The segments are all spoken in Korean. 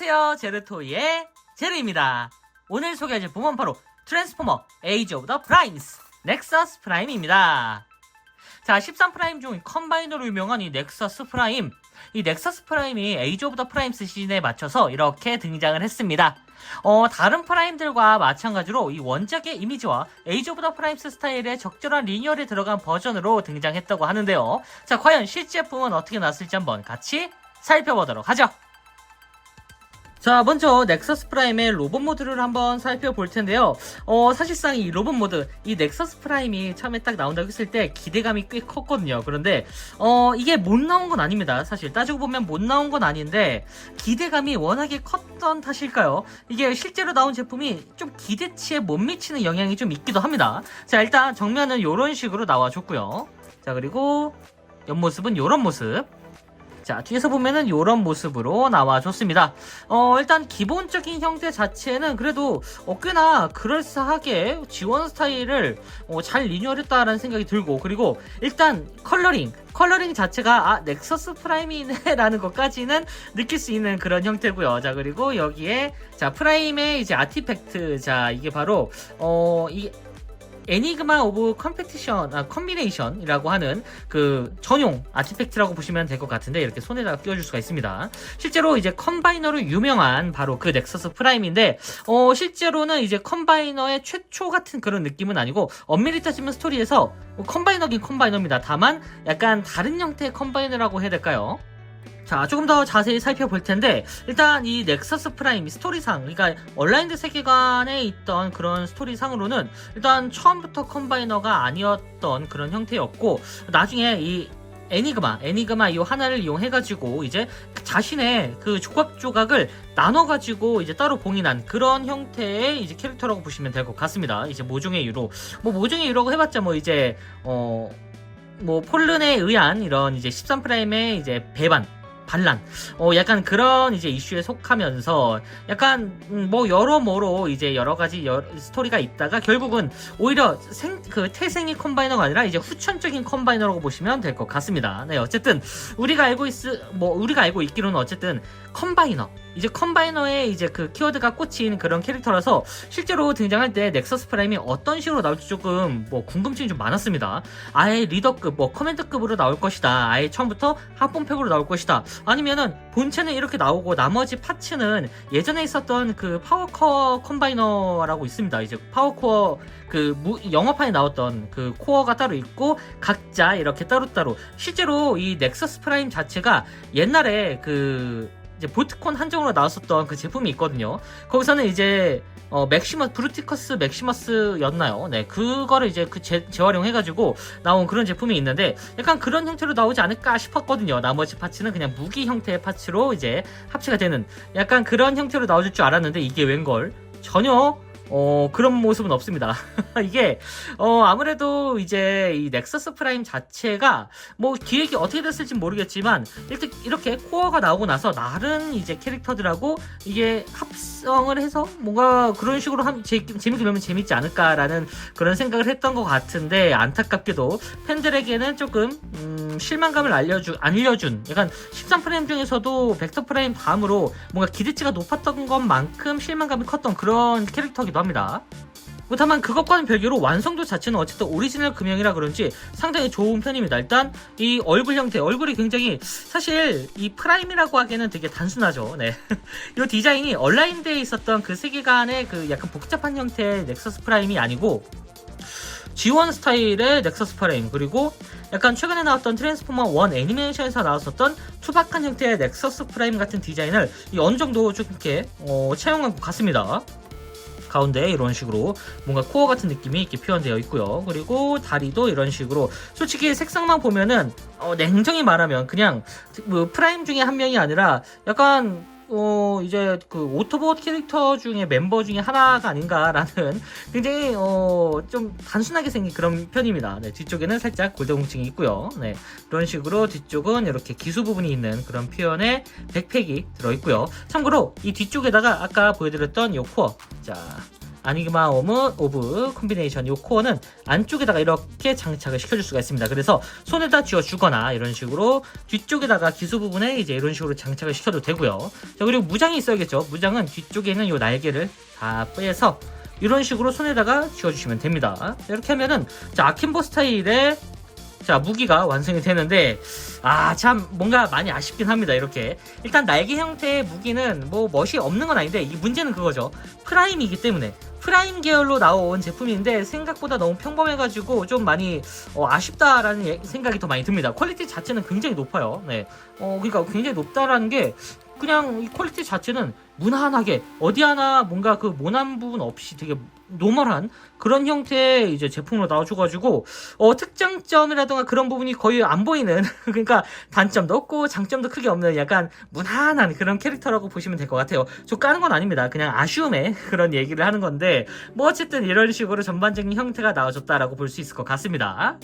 안녕하세요, 제르토이의 제르입니다. 오늘 소개할 제품은 바로 트랜스포머 에이지 오브 더 프라임스 넥서스 프라임입니다. 자, 13프라임 중 컴바이너로 유명한 이 넥서스 프라임. 이 넥서스 프라임이 에이지 오브 더 프라임스 시즌에 맞춰서 이렇게 등장을 했습니다. 다른 프라임들과 마찬가지로 이 원작의 이미지와 에이지 오브 더 프라임스 스타일의 적절한 리니얼이 들어간 버전으로 등장했다고 하는데요. 자, 과연 실제 제품은 어떻게 나왔을지 한번 같이 살펴보도록 하죠. 자, 먼저 넥서스 프라임의 로봇 모드를 한번 살펴볼 텐데요. 사실상 이 로봇 모드, 이 넥서스 프라임이 처음에 딱 나온다고 했을 때 기대감이 꽤 컸거든요. 그런데 이게 못 나온 건 아닙니다. 사실 따지고 보면 못 나온 건 아닌데 기대감이 워낙에 컸던 탓일까요? 이게 실제로 나온 제품이 좀 기대치에 못 미치는 영향이 좀 있기도 합니다. 자, 일단 정면은 이런 식으로 나와줬고요. 자, 그리고 옆모습은 이런 모습. 자, 뒤에서 보면은 이런 모습으로 나와줬습니다. 일단 기본적인 형태 자체는 그래도 꽤나 그럴싸하게 지원 스타일을 잘 리뉴얼했다라는 생각이 들고, 그리고 일단 컬러링 자체가 넥서스 프라임이네 라는 것까지는 느낄 수 있는 그런 형태고요. 자, 그리고 여기에 자 프라임의 이제 아티팩트, 자 이게 바로 이 애니그마 오브 컴비네이션이라고 하는 그 전용 아티팩트라고 보시면 될 것 같은데, 이렇게 손에다가 끼워줄 수가 있습니다. 실제로 이제 컴바이너로 유명한 바로 그 넥서스 프라임인데, 실제로는 이제 컴바이너의 최초 같은 그런 느낌은 아니고, 엄밀히 따지면 스토리에서 컴바이너긴 컴바이너입니다. 다만 약간 다른 형태의 컴바이너라고 해야 될까요? 자, 조금 더 자세히 살펴볼 텐데, 일단 이 넥서스 프라임 스토리상, 그러니까 얼라인드 세계관에 있던 그런 스토리상으로는 일단 처음부터 컴바이너가 아니었던 그런 형태였고, 나중에 이 애니그마 이 하나를 이용해가지고 이제 자신의 그 조각을 나눠가지고 이제 따로 봉인한 그런 형태의 이제 캐릭터라고 보시면 될 것 같습니다. 이제 모종의 유로, 모종의 유로라고 해봤자 이제 폴른에 의한 이런 이제 13프라임의 이제 반란, 약간 그런 이제 이슈에 속하면서 약간 여러모로 이제 여러가지 스토리가 있다가 결국은 오히려 태생의 컴바이너가 아니라 이제 후천적인 컴바이너라고 보시면 될 것 같습니다. 네, 어쨌든 우리가 알고 있기로는 어쨌든 이제 컴바이너에 이제 그 키워드가 꽂힌 그런 캐릭터라서 실제로 등장할 때 넥서스 프라임이 어떤 식으로 나올지 조금 궁금증이 좀 많았습니다. 아예 리더급, 커맨더급으로 나올 것이다. 아예 처음부터 합본팩으로 나올 것이다. 아니면은 본체는 이렇게 나오고 나머지 파츠는 예전에 있었던 그 파워코어 컴바이너라고 있습니다. 이제 파워코어 영화판에 나왔던 그 코어가 따로 있고 각자 이렇게 따로따로, 실제로 이 넥서스 프라임 자체가 옛날에 이제 보트콘 한정으로 나왔었던 그 제품이 있거든요. 거기서는 이제 브루티커스 맥시머스였나요? 네, 그거를 이제 재활용해가지고 나온 그런 제품이 있는데, 약간 그런 형태로 나오지 않을까 싶었거든요. 나머지 파츠는 그냥 무기 형태의 파츠로 이제 합체가 되는 약간 그런 형태로 나올 줄 알았는데, 이게 웬걸 전혀 그런 모습은 없습니다. 이게 아무래도 이제 이 넥서스 프라임 자체가 기획이 어떻게 됐을지 모르겠지만, 일단 이렇게 코어가 나오고 나서 나른 이제 캐릭터들하고 이게 합성을 해서 뭔가 그런 식으로 재밌게 놀면 재밌지 않을까라는 그런 생각을 했던 것 같은데, 안타깝게도 팬들에게는 조금 실망감을 알려준 약간 13프레임 중에서도 벡터 프레임 다음으로 뭔가 기대치가 높았던 것만큼 실망감이 컸던 그런 캐릭터기도 합니다. 다만 그것과는 별개로 완성도 자체는 어쨌든 오리지널 금형이라 그런지 상당히 좋은 편입니다. 일단 이 얼굴이 굉장히, 사실 이 프라임이라고 하기에는 되게 단순하죠. 네. 이 디자인이 얼라인드에 있었던 그 세계관의 그 약간 복잡한 형태의 넥서스 프라임이 아니고 G1 스타일의 넥서스 프라임, 그리고 약간 최근에 나왔던 트랜스포머 1 애니메이션에서 나왔었던 투박한 형태의 넥서스 프라임 같은 디자인을 어느 정도 좀 이렇게 차용한 것 같습니다. 가운데 이런 식으로 뭔가 코어 같은 느낌이 이렇게 표현되어 있고요. 그리고 다리도 이런 식으로, 솔직히 색상만 보면은 냉정히 말하면 그냥 프라임 중에 한 명이 아니라 약간 이제 그 오토봇 캐릭터 중에 멤버 중에 하나가 아닌가라는 굉장히 좀 단순하게 생긴 그런 편입니다. 네, 뒤쪽에는 살짝 골드공증이 있고요. 네, 이런 식으로 뒤쪽은 이렇게 기수 부분이 있는 그런 표현의 백팩이 들어있고요. 참고로 이 뒤쪽에다가 아까 보여드렸던 이 코어, 자 아니그마 오브 콤비네이션 이 코어는 안쪽에다가 이렇게 장착을 시켜줄 수가 있습니다. 그래서 손에다 쥐어주거나 이런 식으로 뒤쪽에다가 기수 부분에 이제 이런 식으로 장착을 시켜도 되고요. 자, 그리고 무장이 있어야겠죠. 무장은 뒤쪽에 있는 이 날개를 다 빼서 이런 식으로 손에다가 쥐어주시면 됩니다. 자, 이렇게 하면은 자, 아킨보 스타일의 자, 무기가 완성이 되는데 참 뭔가 많이 아쉽긴 합니다. 이렇게 일단 날개 형태의 무기는 뭐 멋이 없는 건 아닌데 이 문제는 그거죠. 프라임이기 때문에 프라임 계열로 나온 제품인데 생각보다 너무 평범해가지고 좀 많이 아쉽다라는 생각이 더 많이 듭니다. 퀄리티 자체는 굉장히 높아요. 네, 그러니까 굉장히 높다라는 게 그냥 이 퀄리티 자체는 무난하게 어디 하나 뭔가 그 모난 부분 없이 되게 노멀한 그런 형태의 이제 제품으로 나와줘가지고 특장점이라든가 그런 부분이 거의 안 보이는 그러니까 단점도 없고 장점도 크게 없는 약간 무난한 그런 캐릭터라고 보시면 될 것 같아요. 저 까는 건 아닙니다. 그냥 아쉬움에 그런 얘기를 하는 건데 뭐 어쨌든 이런 식으로 전반적인 형태가 나와줬다라고 볼 수 있을 것 같습니다.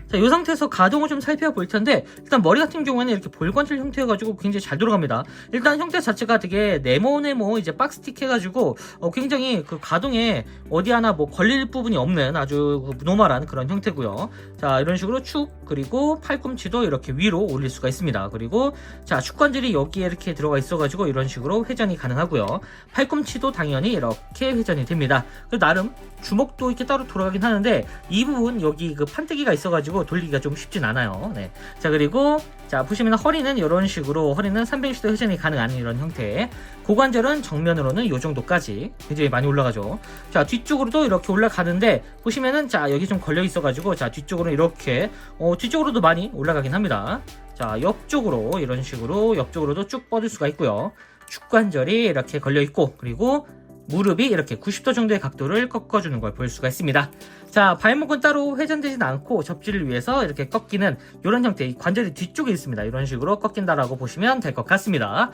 자, 이 상태에서 가동을 좀 살펴볼 텐데 일단 머리 같은 경우에는 이렇게 볼관절 형태여가지고 굉장히 잘 돌아갑니다. 일단 형태 자체가 되게 네모네모 이제 박스틱 해가지고 굉장히 그 가동에 어디 하나 뭐 걸릴 부분이 없는 아주 노멀한 그런 형태고요. 자, 이런 식으로 축 그리고 팔꿈치도 이렇게 위로 올릴 수가 있습니다. 그리고 자, 축관절이 여기에 이렇게 들어가 있어가지고 이런 식으로 회전이 가능하고요. 팔꿈치도 당연히 이렇게 회전이 됩니다. 그리고 나름 주먹도 이렇게 따로 돌아가긴 하는데 이 부분 여기 그 판때기가 있어가지고 돌리기가 좀 쉽진 않아요. 네. 자, 그리고 자, 보시면 허리는 이런 식으로 허리는 360도 회전이 가능한 이런 형태. 고관절은 정면으로는 이 정도까지 굉장히 많이 올라가죠. 자, 뒤쪽으로도 이렇게 올라가는데 보시면은 자, 여기 좀 걸려 있어가지고 자, 뒤쪽으로 이렇게 뒤쪽으로도 많이 올라가긴 합니다. 자, 옆쪽으로 이런 식으로 옆쪽으로도 쭉 뻗을 수가 있고요. 축관절이 이렇게 걸려 있고 그리고 무릎이 이렇게 90도 정도의 각도를 꺾어주는 걸 볼 수가 있습니다. 자, 발목은 따로 회전되진 않고 접지를 위해서 이렇게 꺾이는 이런 형태의 관절이 뒤쪽에 있습니다. 이런 식으로 꺾인다라고 보시면 될 것 같습니다.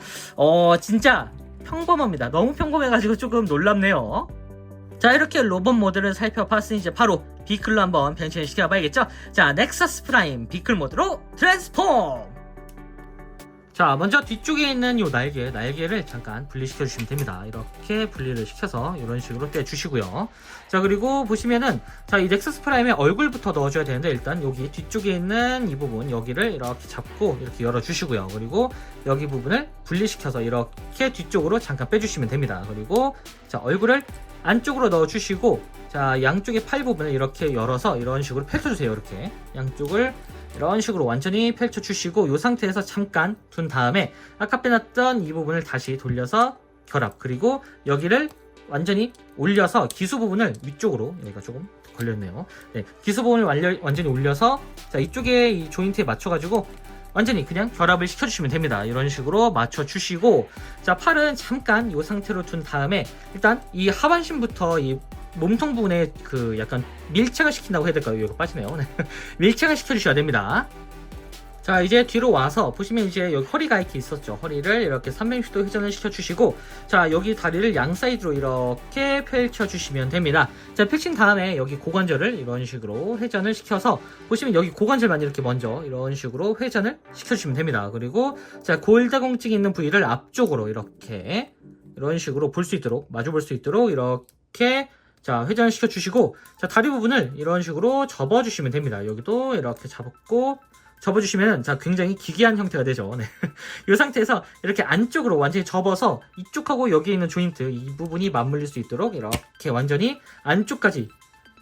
진짜 평범합니다. 너무 평범해가지고 조금 놀랍네요. 자, 이렇게 로봇 모드를 살펴봤으니 이제 바로 비클로 한번 변신을 시켜봐야겠죠. 자, 넥서스 프라임 비클 모드로 트랜스폼! 자, 먼저 뒤쪽에 있는 이 날개를 잠깐 분리시켜 주시면 됩니다. 이렇게 분리를 시켜서 이런 식으로 떼주시고요. 자, 그리고 보시면은 자, 이 넥서스 프라임의 얼굴부터 넣어줘야 되는데 일단 여기 뒤쪽에 있는 이 부분 여기를 이렇게 잡고 이렇게 열어주시고요. 그리고 여기 부분을 분리시켜서 이렇게 뒤쪽으로 잠깐 빼주시면 됩니다. 그리고 자, 얼굴을 안쪽으로 넣어주시고 자, 양쪽의 팔 부분을 이렇게 열어서 이런 식으로 펼쳐주세요. 이렇게 양쪽을 이런 식으로 완전히 펼쳐주시고 이 상태에서 잠깐 둔 다음에 아까 빼놨던 이 부분을 다시 돌려서 결합 그리고 여기를 완전히 올려서 기수 부분을 위쪽으로 여기가 조금 걸렸네요. 네, 기수 부분을 완전히 올려서 자, 이쪽에 이 조인트에 맞춰가지고 완전히 그냥 결합을 시켜주시면 됩니다. 이런 식으로 맞춰주시고 자, 팔은 잠깐 이 상태로 둔 다음에 일단 이 하반신부터 이 몸통 부분에 그 약간 밀착을 시킨다고 해야 될까요? 이거 빠지네요. 밀착을 시켜주셔야 됩니다. 자, 이제 뒤로 와서 보시면 이제 여기 허리가 이렇게 있었죠. 허리를 이렇게 360도 회전을 시켜주시고 자, 여기 다리를 양 사이드로 이렇게 펼쳐주시면 됩니다. 자, 펼친 다음에 여기 고관절을 이런 식으로 회전을 시켜서 보시면 여기 고관절만 이렇게 먼저 이런 식으로 회전을 시켜주시면 됩니다. 그리고 자, 골다공증이 있는 부위를 앞쪽으로 이렇게 이런 식으로 볼 수 있도록 마주 볼 수 있도록 이렇게 자, 회전을 시켜주시고 자, 다리 부분을 이런 식으로 접어주시면 됩니다. 여기도 이렇게 잡고 접어주시면 자, 굉장히 기괴한 형태가 되죠. 네. 이 상태에서 이렇게 안쪽으로 완전히 접어서 이쪽하고 여기 있는 조인트 이 부분이 맞물릴 수 있도록 이렇게 완전히 안쪽까지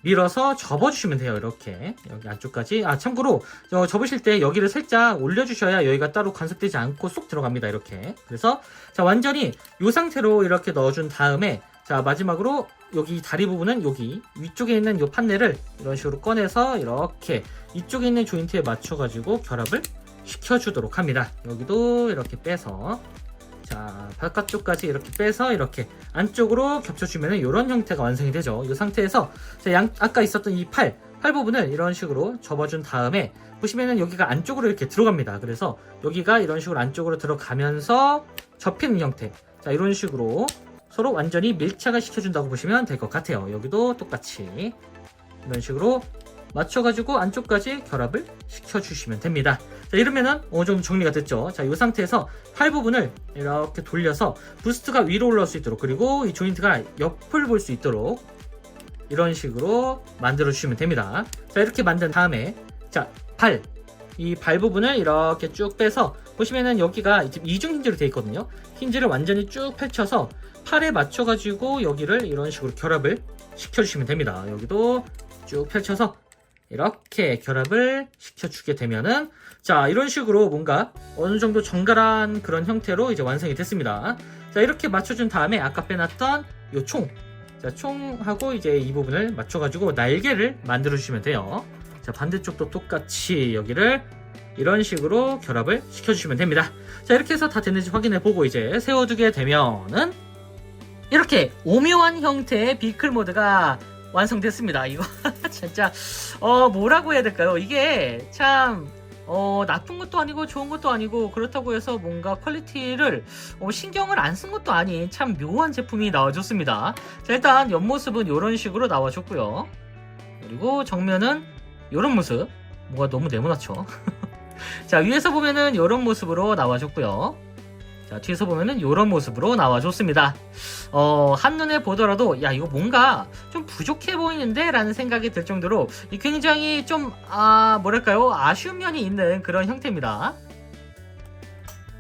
밀어서 접어주시면 돼요. 이렇게 여기 안쪽까지. 참고로 접으실 때 여기를 살짝 올려주셔야 여기가 따로 간섭되지 않고 쏙 들어갑니다. 이렇게. 그래서 자, 완전히 이 상태로 이렇게 넣어준 다음에 자, 마지막으로 여기 다리 부분은 여기 위쪽에 있는 이 판넬을 이런 식으로 꺼내서 이렇게 이쪽에 있는 조인트에 맞춰가지고 결합을 시켜주도록 합니다. 여기도 이렇게 빼서 자, 바깥쪽까지 이렇게 빼서 이렇게 안쪽으로 겹쳐주면 이런 형태가 완성이 되죠. 이 상태에서 자, 아까 있었던 이 팔 부분을 이런 식으로 접어준 다음에 보시면은 여기가 안쪽으로 이렇게 들어갑니다. 그래서 여기가 이런 식으로 안쪽으로 들어가면서 접히는 형태. 자, 이런 식으로 서로 완전히 밀착을 시켜준다고 보시면 될 것 같아요. 여기도 똑같이 이런 식으로 맞춰가지고 안쪽까지 결합을 시켜주시면 됩니다. 자, 이러면은 어느 정도 정리가 됐죠. 자, 이 상태에서 팔 부분을 이렇게 돌려서 부스트가 위로 올라올 수 있도록, 그리고 이 조인트가 옆을 볼 수 있도록 이런 식으로 만들어 주시면 됩니다. 자, 이렇게 만든 다음에 자, 이 발 부분을 이렇게 쭉 빼서 보시면은 여기가 지금 이중 힌지로 되어 있거든요. 힌지를 완전히 쭉 펼쳐서 팔에 맞춰가지고 여기를 이런 식으로 결합을 시켜주시면 됩니다. 여기도 쭉 펼쳐서 이렇게 결합을 시켜주게 되면은 자, 이런 식으로 뭔가 어느 정도 정갈한 그런 형태로 이제 완성이 됐습니다. 자, 이렇게 맞춰준 다음에 아까 빼놨던 요 총, 자, 총하고 이제 이 부분을 맞춰가지고 날개를 만들어 주시면 돼요. 자, 반대쪽도 똑같이 여기를 이런 식으로 결합을 시켜주시면 됩니다. 자, 이렇게 해서 다 됐는지 확인해보고 이제 세워두게 되면은 이렇게 오묘한 형태의 비클 모드가 완성됐습니다. 이거 진짜 뭐라고 해야 될까요? 이게 참 나쁜 것도 아니고 좋은 것도 아니고, 그렇다고 해서 뭔가 퀄리티를 신경을 안 쓴 것도 아닌 참 묘한 제품이 나와줬습니다. 자, 일단 옆모습은 이런 식으로 나와줬고요. 그리고 정면은 이런 모습, 뭐가 너무 네모나죠? 자, 위에서 보면은 이런 모습으로 나와줬고요. 자, 뒤에서 보면은 이런 모습으로 나와줬습니다. 한눈에 보더라도 야, 이거 뭔가 좀 부족해 보이는데? 라는 생각이 들 정도로 굉장히 좀 뭐랄까요, 아쉬운 면이 있는 그런 형태입니다.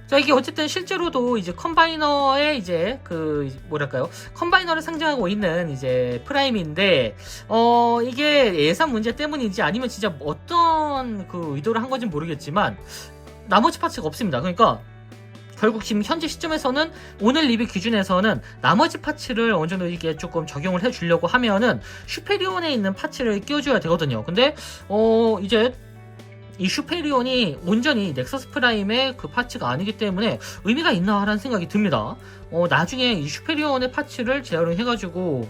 자, 이게 어쨌든 실제로도 이제 컴바이너의 이제 뭐랄까요, 컴바이너를 상징하고 있는 이제 프라임인데, 이게 예산 문제 때문인지 아니면 진짜 어떤 의도를 한 건지 모르겠지만 나머지 파츠가 없습니다. 그러니까 결국 지금 현재 시점에서는, 오늘 리뷰 기준에서는 나머지 파츠를 어느 정도 이게 조금 적용을 해주려고 하면은 슈페리온에 있는 파츠를 끼워줘야 되거든요. 근데 이제 이 슈페리온이 온전히 넥서스 프라임의 그 파츠가 아니기 때문에 의미가 있나 라는 생각이 듭니다. 나중에 이 슈페리온의 파츠를 재활용해가지고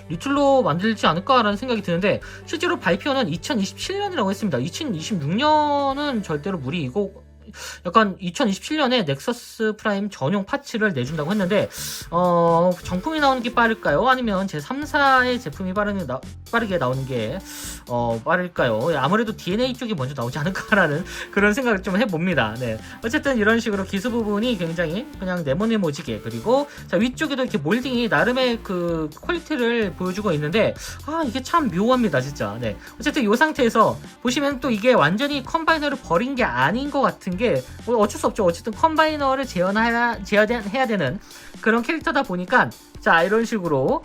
리툴로 만들지 않을까라는 생각이 드는데, 실제로 발표는 2027년이라고 했습니다. 2026년은 절대로 무리이고, 약간 2027년에 넥서스 프라임 전용 파츠를 내준다고 했는데, 정품이 나오는 게 빠를까요? 아니면 제 3사의 제품이 빠르게 나오는 게 빠를까요? 아무래도 DNA 쪽이 먼저 나오지 않을까라는 그런 생각을 좀 해봅니다. 네. 어쨌든 이런 식으로 기수 부분이 굉장히 그냥 네모네모지게, 그리고 자, 위쪽에도 이렇게 몰딩이 나름의 그 퀄리티를 보여주고 있는데, 이게 참 묘합니다, 진짜. 네. 어쨌든 이 상태에서 보시면 또 이게 완전히 컴바이너를 버린 게 아닌 것 같은 게, 뭐 어쩔 수 없죠. 어쨌든 컴바이너를 재현해야 되는 그런 캐릭터다 보니까, 자, 이런 식으로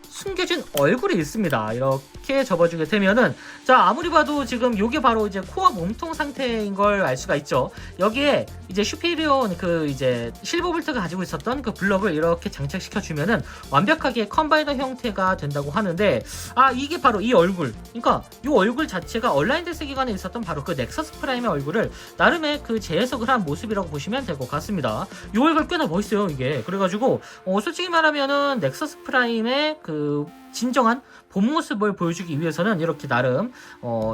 숨겨진 얼굴이 있습니다. 이렇게 접어주게 되면은, 자, 아무리 봐도 지금 요게 바로 이제 코어 몸통 상태인 걸 알 수가 있죠. 여기에 이제 슈페리온 이제 실버볼트가 가지고 있었던 그 블럭을 이렇게 장착시켜 주면은 완벽하게 컴바이너 형태가 된다고 하는데, 이게 바로 이 얼굴, 그러니까 이 얼굴 자체가 얼라인드 세계관에 있었던 바로 그 넥서스 프라임의 얼굴을 나름의 그 재해석을 한 모습이라고 보시면 될 것 같습니다. 이 얼굴 꽤나 멋있어요, 이게. 그래가지고 솔직히 말하면은 넥서스 프라임의 그 진정한 본 모습을 보여주기 위해서는 이렇게 나름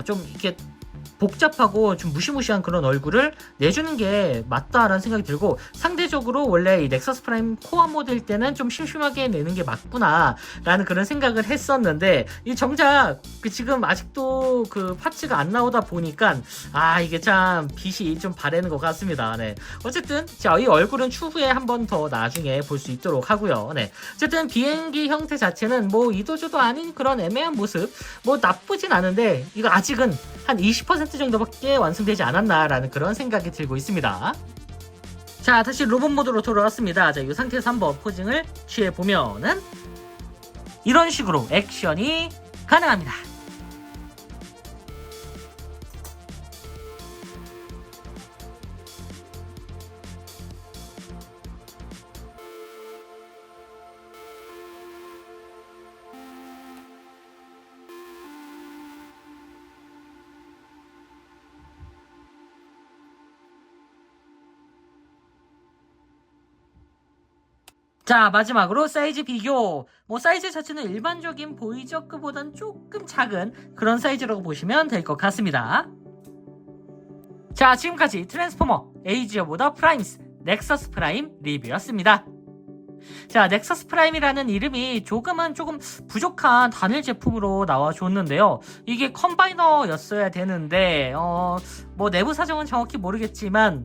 좀 이렇게 복잡하고 좀 무시무시한 그런 얼굴을 내주는 게 맞다라는 생각이 들고, 상대적으로 원래 이 넥서스 프라임 코어 모드일 때는 좀 심심하게 내는 게 맞구나 라는 그런 생각을 했었는데, 이 정작 지금 아직도 그 파츠가 안 나오다 보니까 이게 참 빛이 좀 바래는 것 같습니다. 네. 어쨌든 자, 이 얼굴은 추후에 한 번 더 나중에 볼 수 있도록 하고요. 네. 어쨌든 비행기 형태 자체는 뭐 이도저도 아닌 그런 애매한 모습, 뭐 나쁘진 않은데 이거 아직은 한 20% 정도밖에 완성되지 않았나라는 그런 생각이 들고 있습니다. 자, 다시 로봇 모드로 돌아왔습니다. 자, 이 상태에서 한번 포징을 취해보면은 이런 식으로 액션이 가능합니다. 자, 마지막으로 사이즈 비교. 사이즈 자체는 일반적인 보이저크보단 조금 작은 그런 사이즈라고 보시면 될 것 같습니다. 자, 지금까지 트랜스포머 에이지 오브 더 프라임스 넥서스 프라임 리뷰였습니다. 자, 넥서스 프라임이라는 이름이 조금 부족한 단일 제품으로 나와줬는데요. 이게 컴바이너였어야 되는데, 뭐 내부 사정은 정확히 모르겠지만,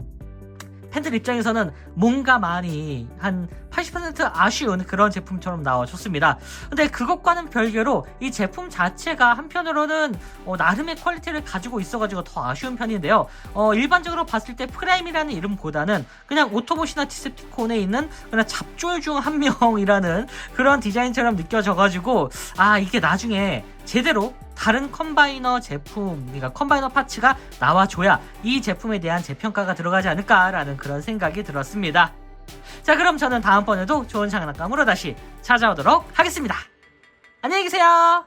팬들 입장에서는 뭔가 많이 한 80% 아쉬운 그런 제품처럼 나와줬습니다. 근데 그것과는 별개로 이 제품 자체가 한편으로는 나름의 퀄리티를 가지고 있어가지고 더 아쉬운 편인데요. 일반적으로 봤을 때 프라임이라는 이름보다는 그냥 오토봇이나 디셉티콘에 있는 그냥 잡졸 중 한 명이라는 그런 디자인처럼 느껴져가지고 이게 나중에 제대로 다른 컴바이너 제품, 그러니까 컴바이너 파츠가 나와줘야 이 제품에 대한 재평가가 들어가지 않을까라는 그런 생각이 들었습니다. 자, 그럼 저는 다음번에도 좋은 장난감으로 다시 찾아오도록 하겠습니다. 안녕히 계세요.